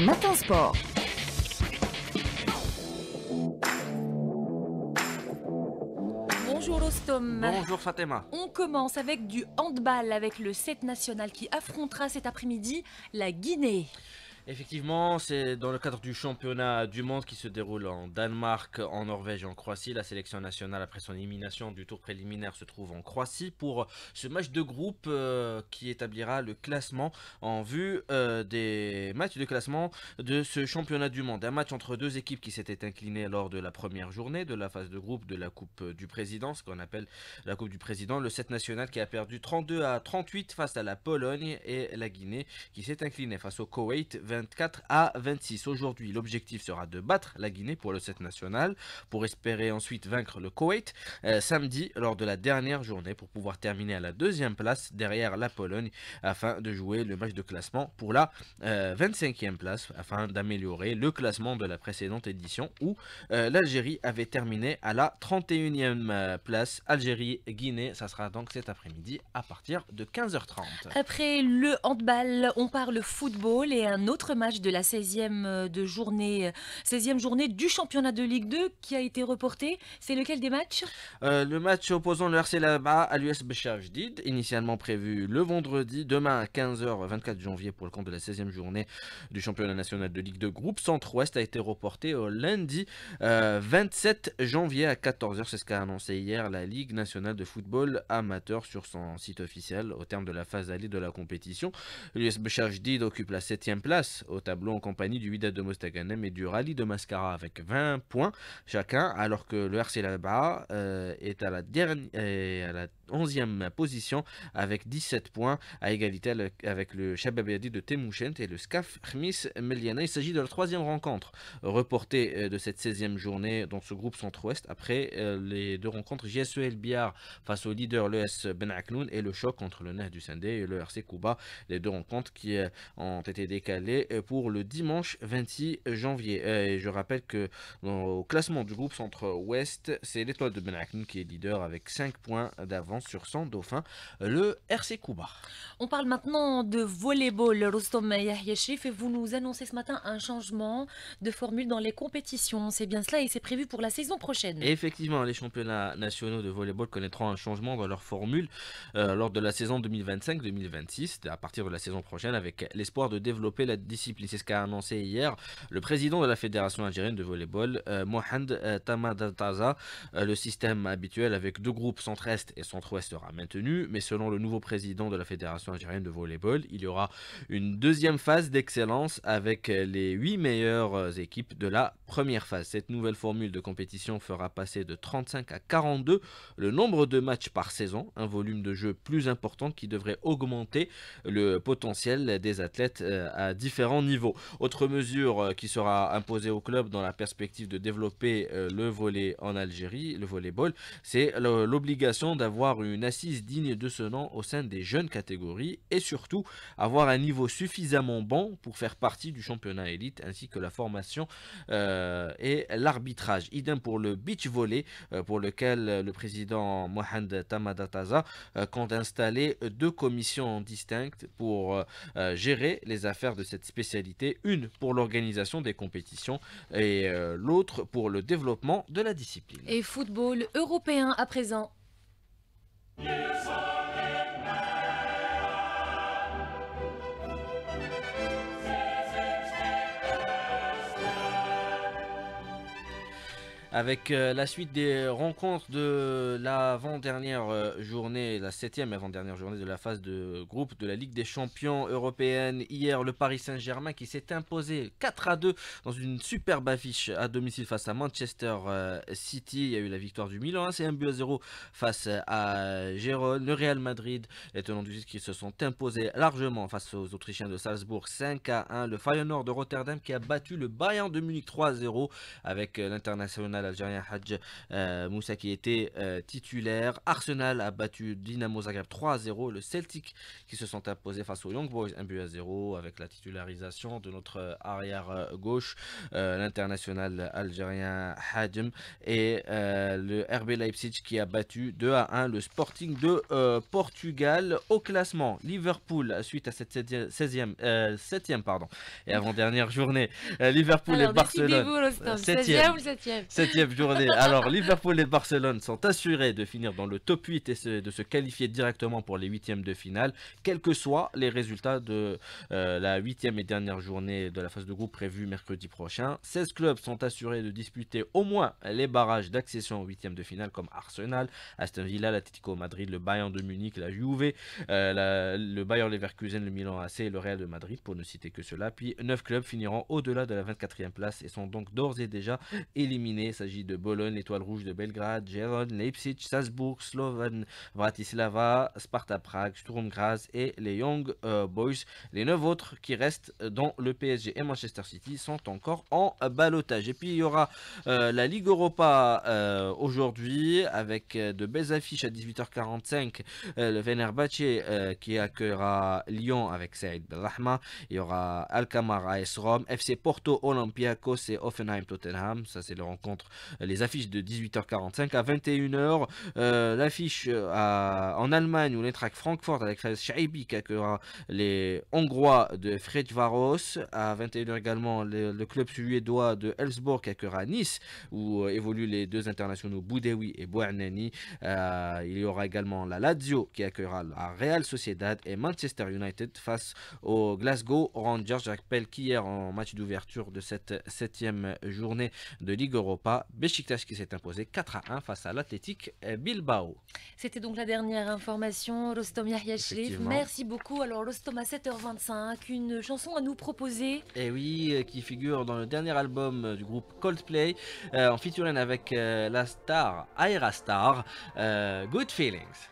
Matin Sport. Bonjour Rostom. Bonjour Fatima. On commence avec du handball avec le 7 national qui affrontera cet après-midi la Guinée. Effectivement, c'est dans le cadre du championnat du monde qui se déroule en Danemark, en Norvège et en Croatie. La sélection nationale, après son élimination du tour préliminaire, se trouve en Croatie pour ce match de groupe qui établira le classement en vue des matchs de classement de ce championnat du monde. Un match entre deux équipes qui s'étaient inclinées lors de la première journée de la phase de groupe de la Coupe du Président, ce qu'on appelle la Coupe du Président. Le 7 national qui a perdu 32-38 face à la Pologne et la Guinée qui s'est inclinée face au Koweït 24-26. Aujourd'hui, l'objectif sera de battre la Guinée pour le 7 national, pour espérer ensuite vaincre le Koweït samedi lors de la dernière journée pour pouvoir terminer à la deuxième place derrière la Pologne afin de jouer le match de classement pour la 25e place afin d'améliorer le classement de la précédente édition où l'Algérie avait terminé à la 31e place. Algérie-Guinée, ça sera donc cet après-midi à partir de 15h30. Après le handball, on parle football et un autre match de la 16e journée du championnat de Ligue 2 qui a été reporté. C'est lequel des matchs? Le match opposant le RC Laba à l'US Béchar Jdid, initialement prévu le vendredi, demain à 15h, 24 janvier pour le compte de la 16e journée du championnat national de Ligue 2 groupe Centre-Ouest, a été reporté au lundi 27 janvier à 14h. C'est ce qu'a annoncé hier la Ligue nationale de football amateur sur son site officiel. Au terme de la phase allée de la compétition, l'US Béchar Jdid occupe la 7e place au tableau en compagnie du Wydad de Mostaganem et du Rallye de Mascara avec 20 points chacun, alors que le RC Laba est à la 11e position avec 17 points à égalité avec le Shabab Yadi de Temouchent et le SCAF Khmis Meliana. Il s'agit de la 3e rencontre reportée de cette 16e journée dans ce groupe Centre-Ouest après les deux rencontres JSE El Biar face au leader l'ES Ben Aknoun et le choc entre le Neh du Sendé et le RC Kouba. Les deux rencontres qui ont été décalées pour le dimanche 26 janvier. Et je rappelle que au classement du groupe Centre-Ouest, c'est l'étoile de Ben Aknoun qui est leader avec 5 points d'avance sur son dauphin, le RC Kouba. On parle maintenant de volleyball, Rostom Yahya Cherif, et vous nous annoncez ce matin un changement de formule dans les compétitions. C'est bien cela et c'est prévu pour la saison prochaine. Et effectivement, les championnats nationaux de volleyball connaîtront un changement dans leur formule lors de la saison 2025-2026, à partir de la saison prochaine, avec l'espoir de développer la discipline. C'est ce qu'a annoncé hier le président de la Fédération algérienne de volleyball, Mohamed Tamadataza. Le système habituel avec deux groupes centre-est et centre-ouest sera maintenu, mais selon le nouveau président de la Fédération algérienne de volleyball, il y aura une deuxième phase d'excellence avec les 8 meilleures équipes de la première phase. Cette nouvelle formule de compétition fera passer de 35 à 42 le nombre de matchs par saison, un volume de jeu plus important qui devrait augmenter le potentiel des athlètes à différents niveaux. Autre mesure qui sera imposée au club dans la perspective de développer le volley en Algérie, le volleyball, c'est l'obligation d'avoir une assise digne de ce nom au sein des jeunes catégories et surtout avoir un niveau suffisamment bon pour faire partie du championnat élite ainsi que la formation et l'arbitrage. Idem pour le beach volley pour lequel le président Mohamed Tamadataza compte installer deux commissions distinctes pour gérer les affaires de cette spécialité, une pour l'organisation des compétitions et l'autre pour le développement de la discipline. Et football européen à présent. Avec la suite des rencontres de l'avant-dernière journée, la 7e avant-dernière journée de la phase de groupe de la Ligue des Champions européenne. Hier, le Paris Saint-Germain qui s'est imposé 4-2 dans une superbe affiche à domicile face à Manchester City. Il y a eu la victoire du Milan, c'est 1-0 face à Gérone. Le Real Madrid, les tenants du titre qui se sont imposés largement face aux Autrichiens de Salzbourg 5-1. Le Feyenoord de Rotterdam qui a battu le Bayern de Munich 3-0 avec l'international l'Algérien Hadj Moussa qui était titulaire. Arsenal a battu Dynamo Zagreb 3-0. Le Celtic qui se sont imposés face aux Young Boys 1-0 avec la titularisation de notre arrière gauche, l'international algérien Hadjem, et le RB Leipzig qui a battu 2-1 le Sporting de Portugal. Au classement, Liverpool suite à cette 7e pardon, et avant-dernière journée, Liverpool et Alors, Barcelone. décidez-vous, Rostom, 16e 7e. ou 7e? Septième journée. Alors, Liverpool et Barcelone sont assurés de finir dans le top 8 et de se qualifier directement pour les huitièmes de finale, quels que soient les résultats de la huitième et dernière journée de la phase de groupe prévue mercredi prochain. 16 clubs sont assurés de disputer au moins les barrages d'accession aux huitièmes de finale, comme Arsenal, Aston Villa, l'Atlético Madrid, le Bayern de Munich, la Juve, le Bayer Leverkusen, le Milan AC et le Real de Madrid, pour ne citer que cela. Puis 9 clubs finiront au-delà de la 24e place et sont donc d'ores et déjà éliminés. Il s'agit de Bologne, l'Étoile Rouge de Belgrade, Gérone, Leipzig, Salzbourg, Slovan Bratislava, Sparta Prague, Sturm Graz et les Young Boys. Les 9 autres qui restent, dont le PSG et Manchester City, sont encore en ballottage. Et puis il y aura la Ligue Europa aujourd'hui avec de belles affiches à 18h45. Le Fenerbahçe qui accueillera Lyon avec Saïd Belrahma. Il y aura Alkmaar AS Rome, FC Porto Olympiakos et Hoffenheim Tottenham. Ça c'est le rencontre, les affiches de 18h45. À 21h, l'affiche en Allemagne où l'Eintracht Francfort avec Shaibi qui accueillera les Hongrois de Ferencváros. À 21h également, le club suédois de Elfsborg qui accueillera Nice où évoluent les deux internationaux Boudewi et Bouarneni. Il y aura également la Lazio qui accueillera la Real Sociedad et Manchester United face aux Glasgow Rangers. Je rappelle qu'hier, en match d'ouverture de cette 7e journée de Ligue Europa, Beşiktaş qui s'est imposé 4-1 face à l'Athletic Bilbao. C'était donc la dernière information, Rostom Yahya Cherif. Effectivement. Merci beaucoup. Alors, Rostom, à 7h25, une chanson à nous proposer. Et oui, qui figure dans le dernier album du groupe Coldplay, en featuring avec la star Aira Star, Good Feelings.